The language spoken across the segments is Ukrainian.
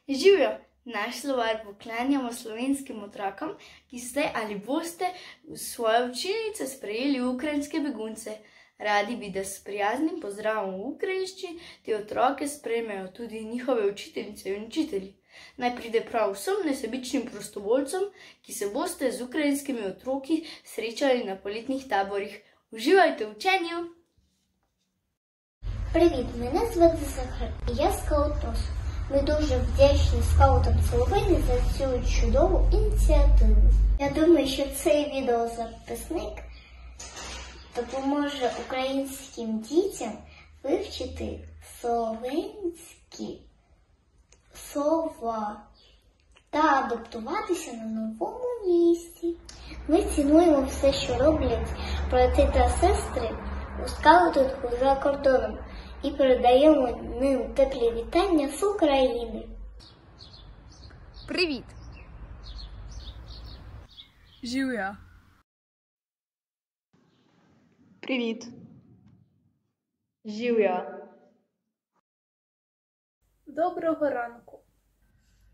Živijo! Naš slovar poklanjamo slovenskim otrokom, ki ste ali boste v svoje učilnice sprejeli ukrajinske begunce. Radi bi, da s prijaznim pozdravom v ukrajinščini te otroke sprejmejo tudi njihove učiteljice in učitelji. Naj pride prav vsem nesebičnim prostovoljcem, ki se boste z ukrajinskimi otroki srečali na poletnih taborih. Uživajte v učenju! Привіт, мене звати Захар і я скаут ПРОСу. Ми дуже вдячні скаутам Соловині за цю чудову ініціативу. Я думаю, що цей відеозаписник допоможе українським дітям вивчити словенські слова та адаптуватися на новому місці. Ми цінуємо все, що роблять брати та сестри у скаутингу за кордоном і передаємо ним теплі вітання з України. Привіт! Živijo. Привіт. Živijo! Доброго ранку!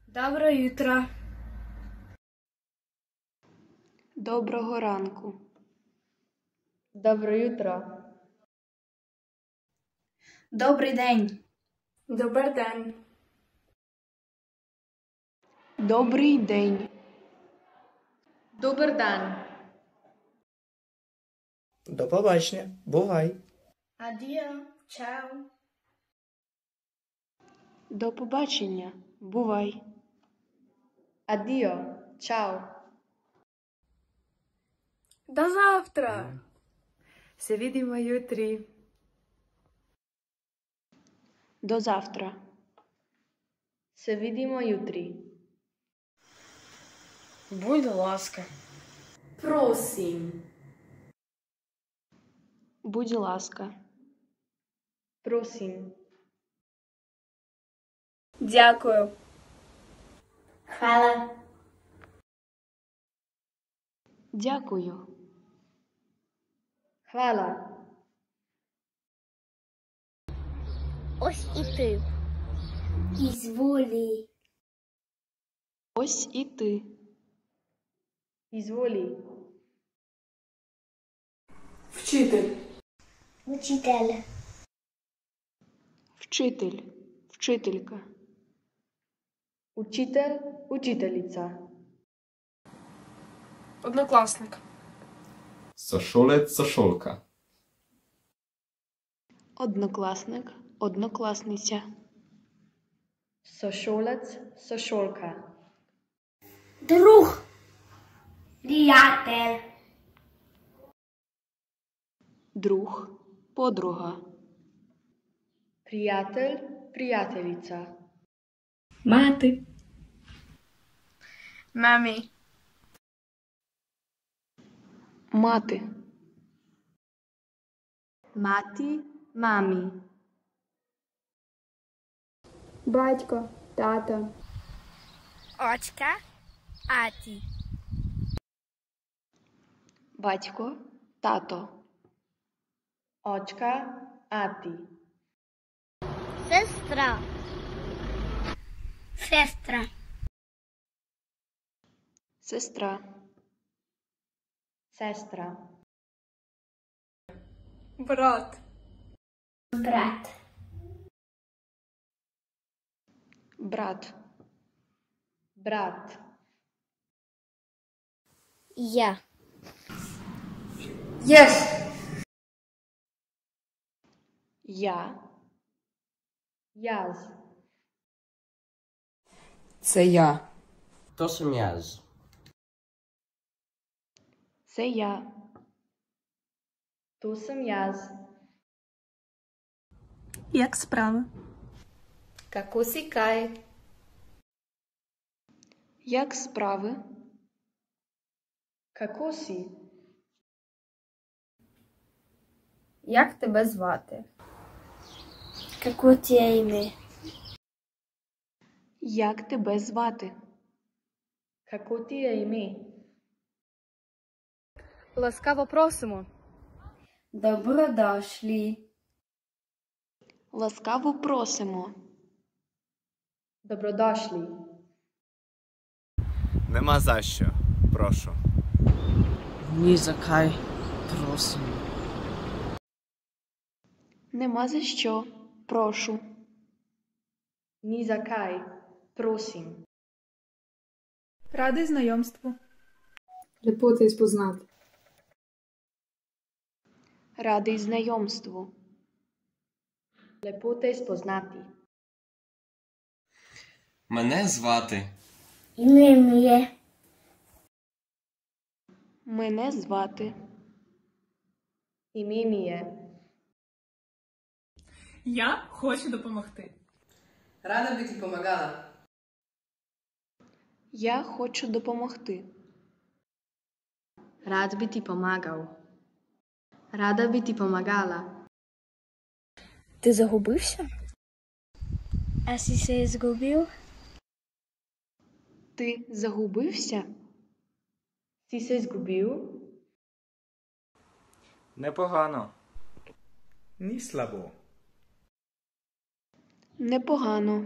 Dobro jutro! Доброго ранку. Dobro jutro! Добрий день. Dober dan! Добрий день. Dober dan! До побачення. Бувай. Addio! Ciao! До побачення. Бувай. Addio! Ciao! До завтра. Se vidimo jutri! До завтра. Se vidimo jutri! Будь ласка. Prosim! Будь ласка. Prosim! Дякую! Хвала! Дякую. Hvala! Ось і ти. Ізволі. Ось і ти. Izvoli! Вчитель. Учитель. Вчитель. Вчителька. Učitelj, učiteljica. Однокласник. Sošolec, sošolka. Однокласник. Однокласниця. Sošolec, sošolka. Друг. Приятель. Друг. Подруга. Prijatelj, prijateljica. Мати! Мамі. Мати. Mati, mami. Батько! Тато! Очка. Аті. Батько. Тато. Očka, ati. Сестра. Сестра. Сестра. Sestra. Брат. Брат. Брат. Brat. Я. Єс. Я. Jaz. Це я. То съм аз. Це я. To sem jaz. Як справи? Kako si kaj? Як справи? Kako si? Як тебе звати? Како ти е име? Як тебе звати? Kako ti je ime? Ласкаво просимо! Добродошлі. Ласкаво просимо. Dobrodošli. Нема за що. Прошу. Ні за кай. Просим. Нема за що. Прошу. Ni za kaj. Prosim. Радий знайомству. Lepo te spoznati. Радий знайомству. Lepo te spoznati. Мене звати. Ім'я є. Мене звати. Ime mi je. Я хочу допомогти. Рада би ти помагала. Я хочу допомогти. Rad bi ti pomagal. Rada bi ti pomagala. Ти загубився? А си се згубив? Ти загубився? Si se zgubil? Непогано. Ні слабо. Непогано.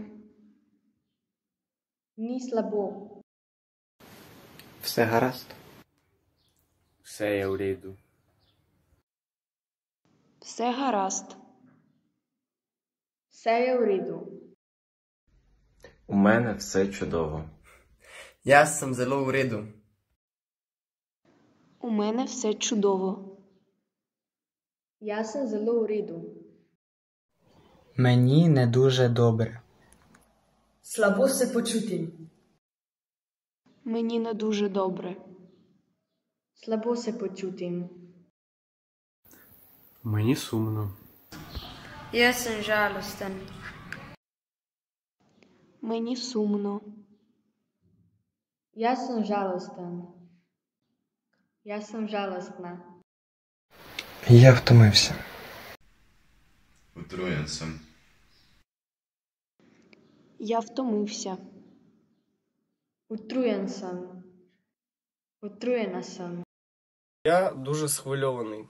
Ni slabo. Все гаразд. Все є у ряду. Все гаразд. Vse je v redu. У мене все чудово. Jaz sem zelo v redu. У мене все чудово. Jaz sem zelo v redu. Мені не дуже добре. Slabo se počutim. Мені не дуже добре. Slabo se počutim. Мені сумно. Jaz sem žalosten. Мені сумно. Jaz sem žalosten. Jaz sem žalostna. Я втомився. Отруєн съм. Я втомився. Utrujen sem. Utrujena sem. Я дуже схвильований.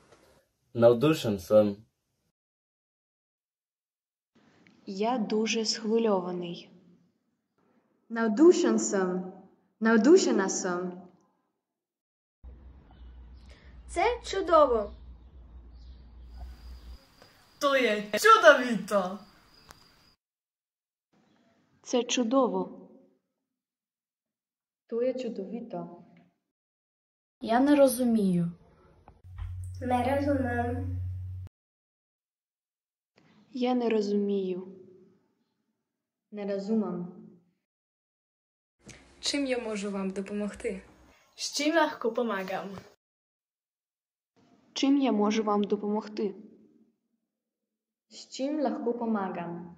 Навдушен съм. Я дуже схвильований. Navdušen sem. Navdušena sem. Це чудово. То є чудовито. Це чудово. To je čudovito. Я не розумію. Не розумію. Я не розумію. Ne razumem. Чим я можу вам допомогти? З чим легко помагам? Чим я можу вам допомогти? S čim lahko pomagam?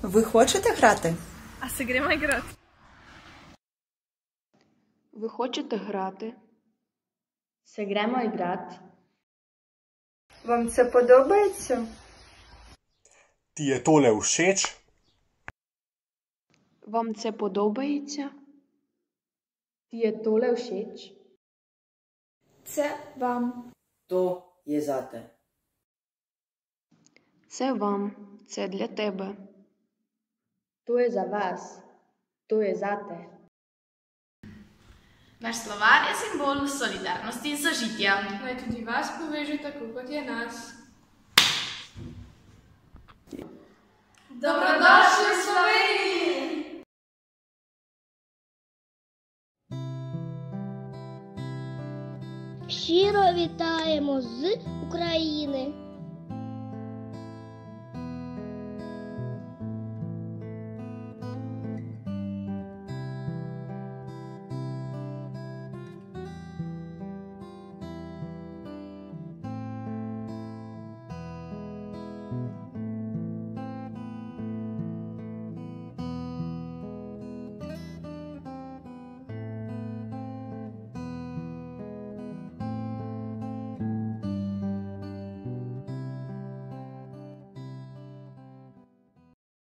Ви хочете грати? А се гремо грати. Ви хочете грати? Se gremo igrat? Вам це подобається? Ti je tole všeč? Вам це подобається? Ti je tole všeč? Це вам. То є зате. Це вам. Це для тебе. To je za vas. To je zate. Naš slovar je simbol solidarnosti in sožitja. Naj tudi vas poveže tako, kot je nas. Dobrodošli v Sloveniji! Щиро вітаємо з України.